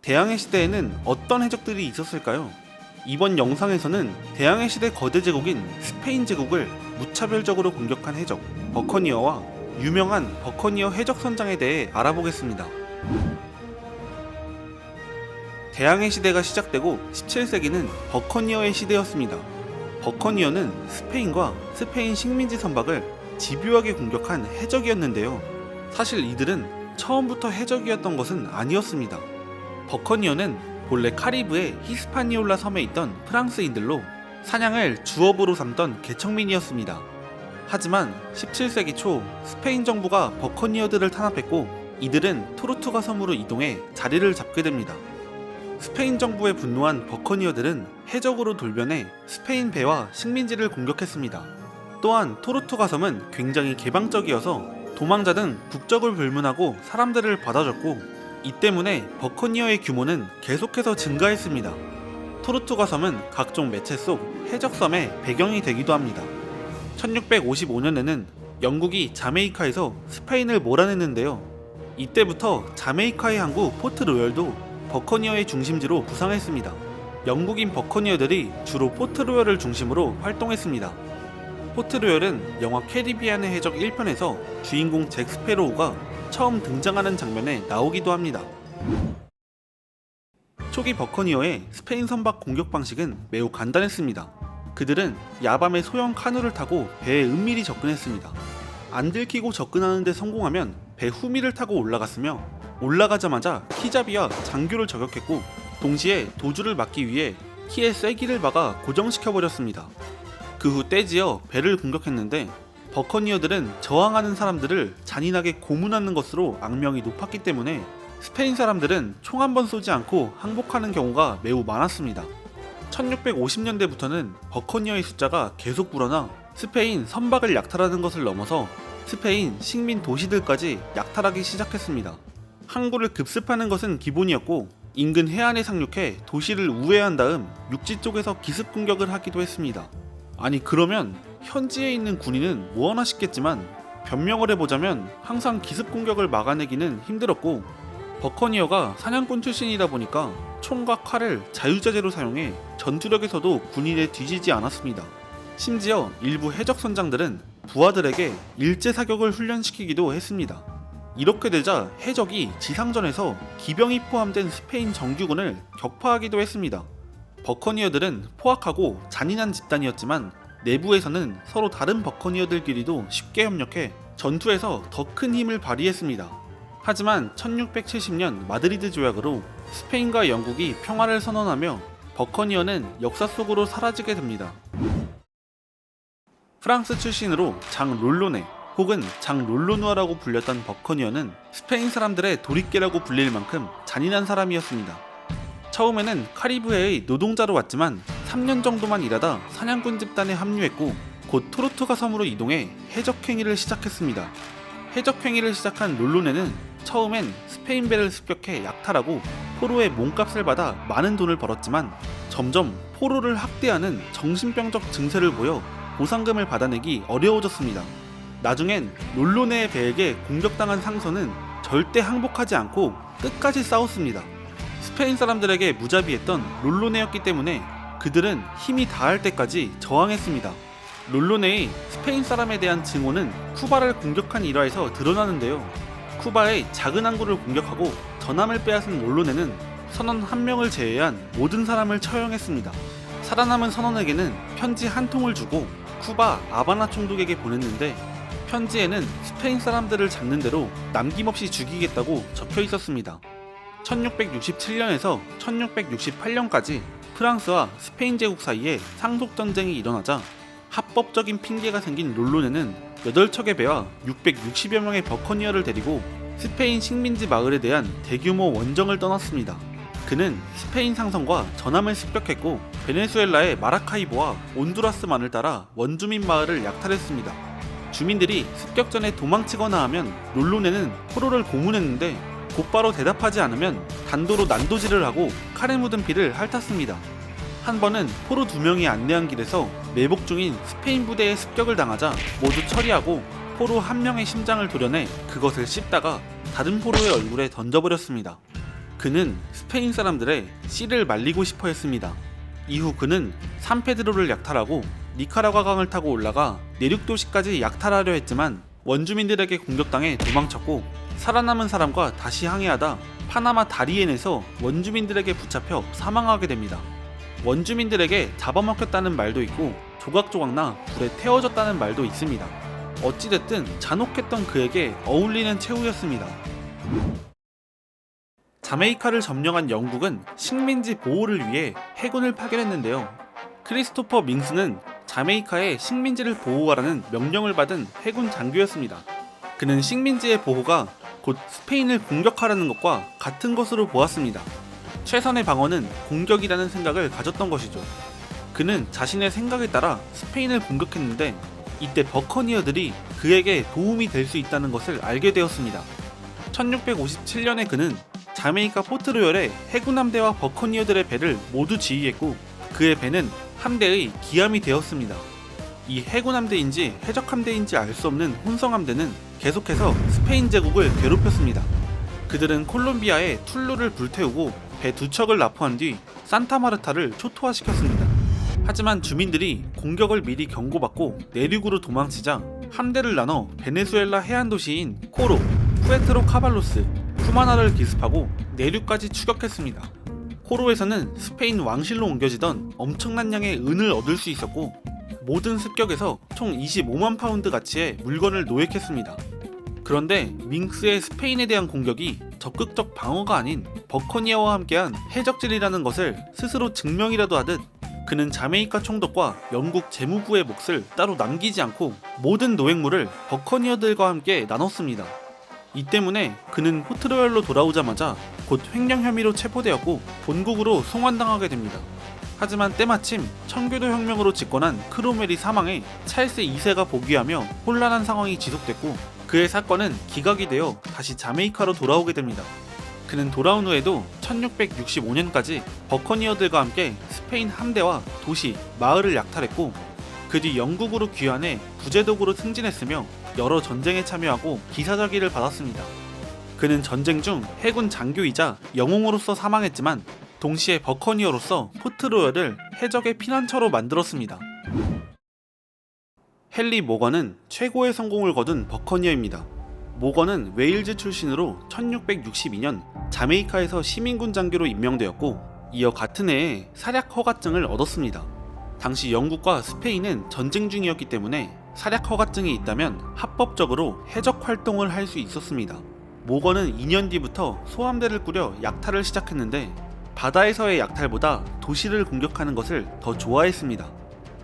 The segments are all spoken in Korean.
대항해 시대에는 어떤 해적들이 있었을까요? 이번 영상에서는 대항해 시대 거대 제국인 스페인 제국을 무차별적으로 공격한 해적 버커니어와 유명한 버커니어 해적 선장에 대해 알아보겠습니다. 대항해 시대가 시작되고 17세기는 버커니어의 시대였습니다. 버커니어는 스페인과 스페인 식민지 선박을 집요하게 공격한 해적이었는데요. 사실 이들은 처음부터 해적이었던 것은 아니었습니다. 버커니어는 본래 카리브의 히스파니올라 섬에 있던 프랑스인들로 사냥을 주업으로 삼던 개척민이었습니다. 하지만 17세기 초 스페인 정부가 버커니어들을 탄압했고 이들은 토르투가 섬으로 이동해 자리를 잡게 됩니다. 스페인 정부에 분노한 버커니어들은 해적으로 돌변해 스페인 배와 식민지를 공격했습니다. 또한 토르투가 섬은 굉장히 개방적이어서 도망자 등 국적을 불문하고 사람들을 받아줬고 이 때문에 버커니어의 규모는 계속해서 증가했습니다. 토르투가 섬은 각종 매체 속 해적섬의 배경이 되기도 합니다. 1655년에는 영국이 자메이카에서 스페인을 몰아냈는데요. 이때부터 자메이카의 항구 포트 로열도 버커니어의 중심지로 부상했습니다. 영국인 버커니어들이 주로 포트 로열을 중심으로 활동했습니다. 포트 로열은 영화 캐리비안의 해적 1편에서 주인공 잭 스페로우가 처음 등장하는 장면에 나오기도 합니다. 초기 버커니어의 스페인 선박 공격 방식은 매우 간단했습니다. 그들은 야밤에 소형 카누를 타고 배에 은밀히 접근했습니다. 안 들키고 접근하는 데 성공하면 배 후미를 타고 올라갔으며 올라가자마자 키잡이와 장교를 저격했고 동시에 도주를 막기 위해 키에 쐐기를 박아 고정시켜버렸습니다. 그 후 떼지어 배를 공격했는데 버커니어들은 저항하는 사람들을 잔인하게 고문하는 것으로 악명이 높았기 때문에 스페인 사람들은 총 한 번 쏘지 않고 항복하는 경우가 매우 많았습니다. 1650년대부터는 버커니어의 숫자가 계속 불어나 스페인 선박을 약탈하는 것을 넘어서 스페인 식민 도시들까지 약탈하기 시작했습니다. 항구를 급습하는 것은 기본이었고 인근 해안에 상륙해 도시를 우회한 다음 육지 쪽에서 기습 공격을 하기도 했습니다. 아니 그러면 현지에 있는 군인은 뭐하나 싶겠지만 변명을 해보자면 항상 기습 공격을 막아내기는 힘들었고 버커니어가 사냥꾼 출신이다 보니까 총과 칼을 자유자재로 사용해 전투력에서도 군인에 뒤지지 않았습니다. 심지어 일부 해적 선장들은 부하들에게 일제 사격을 훈련시키기도 했습니다. 이렇게 되자 해적이 지상전에서 기병이 포함된 스페인 정규군을 격파하기도 했습니다. 버커니어들은 포악하고 잔인한 집단이었지만 내부에서는 서로 다른 버커니어들끼리도 쉽게 협력해 전투에서 더 큰 힘을 발휘했습니다. 하지만 1670년 마드리드 조약으로 스페인과 영국이 평화를 선언하며 버커니어는 역사 속으로 사라지게 됩니다. 프랑스 출신으로 장 롤로네 혹은 장 롤로누아라고 불렸던 버커니어는 스페인 사람들의 도릿개라고 불릴 만큼 잔인한 사람이었습니다. 처음에는 카리브해의 노동자로 왔지만 3년 정도만 일하다 사냥꾼 집단에 합류했고 곧 토르투가 섬으로 이동해 해적행위를 시작했습니다. 해적행위를 시작한 롤로네는 처음엔 스페인 배를 습격해 약탈하고 포로의 몸값을 받아 많은 돈을 벌었지만 점점 포로를 학대하는 정신병적 증세를 보여 보상금을 받아내기 어려워졌습니다. 나중엔 롤로네의 배에게 공격당한 상선은 절대 항복하지 않고 끝까지 싸웠습니다. 스페인 사람들에게 무자비했던 롤로네였기 때문에 그들은 힘이 다할 때까지 저항했습니다. 롤로네의 스페인 사람에 대한 증오는 쿠바를 공격한 일화에서 드러나는데요. 쿠바의 작은 항구를 공격하고 전함을 빼앗은 롤로네는 선원 한 명을 제외한 모든 사람을 처형했습니다. 살아남은 선원에게는 편지 한 통을 주고 쿠바 아바나 총독에게 보냈는데 편지에는 스페인 사람들을 잡는 대로 남김없이 죽이겠다고 적혀 있었습니다. 1667년에서 1668년까지 프랑스와 스페인 제국 사이에 상속전쟁이 일어나자 합법적인 핑계가 생긴 롤로네는 8척의 배와 660여 명의 버커니어를 데리고 스페인 식민지 마을에 대한 대규모 원정을 떠났습니다. 그는 스페인 상선과 전함을 습격했고 베네수엘라의 마라카이보와 온두라스만을 따라 원주민 마을을 약탈했습니다. 주민들이 습격 전에 도망치거나 하면 롤로네는 포로를 고문했는데 곧바로 대답하지 않으면 단도로 난도질을 하고 칼에 묻은 피를 핥았습니다. 한 번은 포로 2명이 안내한 길에서 매복 중인 스페인 부대에 습격을 당하자 모두 처리하고 포로 1명의 심장을 도려내 그것을 씹다가 다른 포로의 얼굴에 던져버렸습니다. 그는 스페인 사람들의 씨를 말리고 싶어 했습니다. 이후 그는 산페드로를 약탈하고 니카라과 강을 타고 올라가 내륙 도시까지 약탈하려 했지만 원주민들에게 공격당해 도망쳤고, 살아남은 사람과 다시 항해하다 파나마 다리엔에서 원주민들에게 붙잡혀 사망하게 됩니다. 원주민들에게 잡아먹혔다는 말도 있고 조각조각나 불에 태워졌다는 말도 있습니다. 어찌됐든 잔혹했던 그에게 어울리는 최후였습니다. 자메이카를 점령한 영국은 식민지 보호를 위해 해군을 파견했는데요. 크리스토퍼 밍스는 자메이카의 식민지를 보호하라는 명령을 받은 해군 장교였습니다. 그는 식민지의 보호가 곧 스페인을 공격하라는 것과 같은 것으로 보았습니다. 최선의 방어는 공격이라는 생각을 가졌던 것이죠. 그는 자신의 생각에 따라 스페인을 공격했는데 이때 버커니어들이 그에게 도움이 될 수 있다는 것을 알게 되었습니다. 1657년에 그는 자메이카 포트로열의 해군 함대와 버커니어들의 배를 모두 지휘했고, 그의 배는 함대의 기함이 되었습니다. 이 해군 함대인지 해적 함대인지 알 수 없는 혼성 함대는 계속해서 스페인 제국을 괴롭혔습니다. 그들은 콜롬비아의 툴루를 불태우고 배 2척을 납포한 뒤 산타마르타를 초토화시켰습니다. 하지만 주민들이 공격을 미리 경고받고 내륙으로 도망치자 함대를 나눠 베네수엘라 해안 도시인 코로, 푸에트로 카발로스, 쿠마나를 기습하고 내륙까지 추격했습니다. 코로에서는 스페인 왕실로 옮겨지던 엄청난 양의 은을 얻을 수 있었고, 모든 습격에서 총 25만 파운드 가치의 물건을 노획했습니다. 그런데 밍스의 스페인에 대한 공격이 적극적 방어가 아닌 버커니아와 함께한 해적질이라는 것을 스스로 증명이라도 하듯 그는 자메이카 총독과 영국 재무부의 몫을 따로 남기지 않고 모든 노획물을 버커니어들과 함께 나눴습니다. 이 때문에 그는 포트로열로 돌아오자마자 곧 횡령 혐의로 체포되었고 본국으로 송환당하게 됩니다. 하지만 때마침 청교도 혁명으로 집권한 크로멜이 사망해 찰스 2세가 복위하며 혼란한 상황이 지속됐고, 그의 사건은 기각이 되어 다시 자메이카로 돌아오게 됩니다. 그는 돌아온 후에도 1665년까지 버커니어들과 함께 스페인 함대와 도시, 마을을 약탈했고, 그 뒤 영국으로 귀환해 부제독으로 승진했으며 여러 전쟁에 참여하고 기사자기를 받았습니다. 그는 전쟁 중 해군 장교이자 영웅으로서 사망했지만 동시에 버커니어로서 포트로열을 해적의 피난처로 만들었습니다. 헨리 모건은 최고의 성공을 거둔 버커니어입니다. 모건은 웨일즈 출신으로 1662년 자메이카에서 시민군 장교로 임명되었고, 이어 같은 해에 사략 허가증을 얻었습니다. 당시 영국과 스페인은 전쟁 중이었기 때문에 사략 허가증이 있다면 합법적으로 해적 활동을 할 수 있었습니다. 모건은 2년 뒤부터 소함대를 꾸려 약탈을 시작했는데 바다에서의 약탈보다 도시를 공격하는 것을 더 좋아했습니다.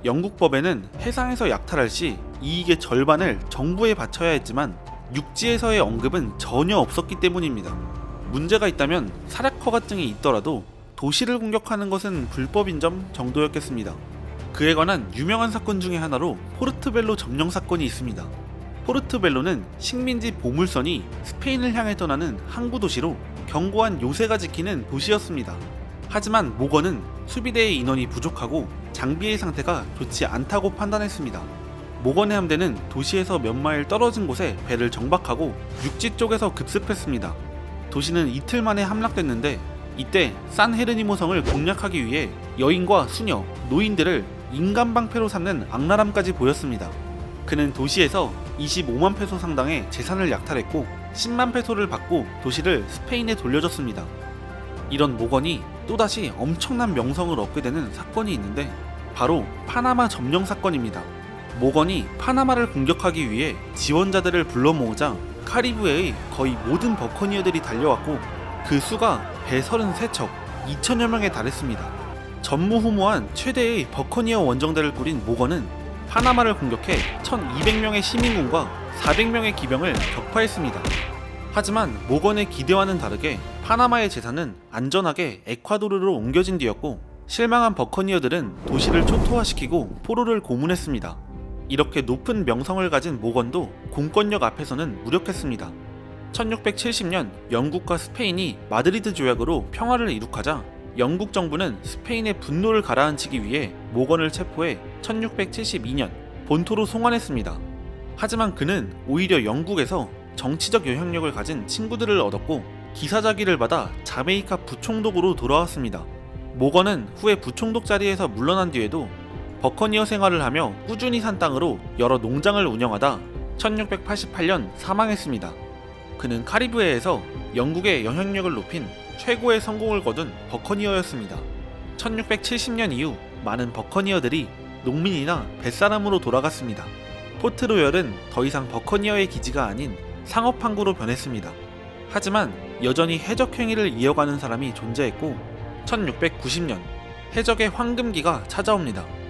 영국 법에는 해상에서 약탈할 시 이익의 절반을 정부에 바쳐야 했지만 육지에서의 언급은 전혀 없었기 때문입니다. 문제가 있다면 사략 허가증이 있더라도 도시를 공격하는 것은 불법인 점 정도였겠습니다. 그에 관한 유명한 사건 중에 하나로 포르트벨로 점령 사건이 있습니다. 포르트벨로는 식민지 보물선이 스페인을 향해 떠나는 항구 도시로 견고한 요새가 지키는 도시였습니다. 하지만 모건은 수비대의 인원이 부족하고 장비의 상태가 좋지 않다고 판단했습니다. 모건의 함대는 도시에서 몇 마일 떨어진 곳에 배를 정박하고 육지 쪽에서 급습했습니다. 도시는 이틀 만에 함락됐는데 이때 산 헤르니모 성을 공략하기 위해 여인과 수녀, 노인들을 인간 방패로 삼는 악랄함까지 보였습니다. 그는 도시에서 25만 페소 상당의 재산을 약탈했고 10만 페소를 받고 도시를 스페인에 돌려줬습니다. 이런 모건이 또다시 엄청난 명성을 얻게 되는 사건이 있는데 바로 파나마 점령 사건입니다. 모건이 파나마를 공격하기 위해 지원자들을 불러 모으자 카리브해의 거의 모든 버커니어들이 달려왔고 그 수가 배 33척, 2천여 명에 달했습니다. 전무후무한 최대의 버커니어 원정대를 꾸린 모건은 파나마를 공격해 1200명의 시민군과 400명의 기병을 격파했습니다. 하지만 모건의 기대와는 다르게 파나마의 재산은 안전하게 에콰도르로 옮겨진 뒤였고 실망한 버커니어들은 도시를 초토화시키고 포로를 고문했습니다. 이렇게 높은 명성을 가진 모건도 공권력 앞에서는 무력했습니다. 1670년 영국과 스페인이 마드리드 조약으로 평화를 이룩하자 영국 정부는 스페인의 분노를 가라앉히기 위해 모건을 체포해 1672년 본토로 송환했습니다. 하지만 그는 오히려 영국에서 정치적 영향력을 가진 친구들을 얻었고 기사자기를 받아 자메이카 부총독으로 돌아왔습니다. 모건은 후에 부총독 자리에서 물러난 뒤에도 버커니어 생활을 하며 꾸준히 산 땅으로 여러 농장을 운영하다 1688년 사망했습니다. 그는 카리브해에서 영국의 영향력을 높인 최고의 성공을 거둔 버커니어였습니다. 1670년 이후 많은 버커니어들이 농민이나 뱃사람으로 돌아갔습니다. 포트로열은 더 이상 버커니어의 기지가 아닌 상업항구로 변했습니다. 하지만 여전히 해적 행위를 이어가는 사람이 존재했고 1690년 해적의 황금기가 찾아옵니다.